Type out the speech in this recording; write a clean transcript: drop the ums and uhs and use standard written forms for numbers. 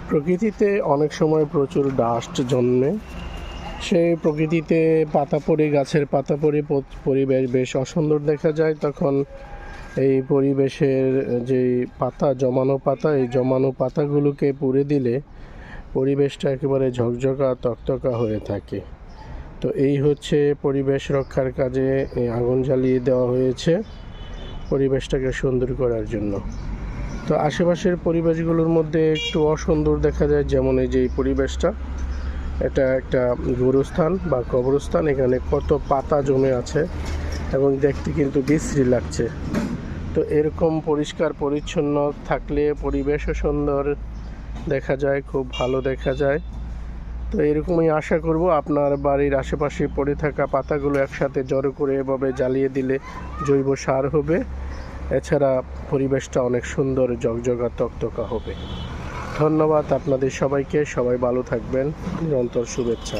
প্রকৃতিতে অনেক সময় প্রচুর ডাস্ট জন্মে। সেই প্রকৃতিতে পাতা পড়ে, গাছের পাতা পড়ে পরিবেশ বেশ অসুন্দর দেখা যায়। তখন এই পরিবেশের যে জমানো পাতা, এই জমানো পাতাগুলোকে পুড়ে দিলে পরিবেশটা একেবারে ঝকঝকা তকতকা হয়ে থাকে। তো এই হচ্ছে পরিবেশ রক্ষার কাজে আগুন জ্বালিয়ে দেওয়া হয়েছে পরিবেশটাকে সুন্দর করার জন্য। তো আশেপাশের পরিবেশগুলোর মধ্যে একটু অসুন্দর দেখা যায়, যেমন এই যে এই পরিবেশটা, এটা একটা গোরস্থান বা কবরস্থান। এখানে কত পাতা জমে আছে এবং দেখতে কিন্তু বিশ্রী লাগছে। তো এরকম পরিষ্কার পরিচ্ছন্ন থাকলে পরিবেশও সুন্দর দেখা যায়, খুব ভালো দেখা যায়। তো এরকমই আশা করব আপনার বাড়ির আশেপাশে পড়ে থাকা পাতাগুলো একসাথে জড়ো করে এভাবে জ্বালিয়ে দিলে জৈব সার হবে। এছাড়া পরিবেশটা অনেক সুন্দর ঝকঝকা তকতকা হবে। ধন্যবাদ আপনাদের সবাইকে। সবাই ভালো থাকবেন। নিরন্তর শুভেচ্ছা।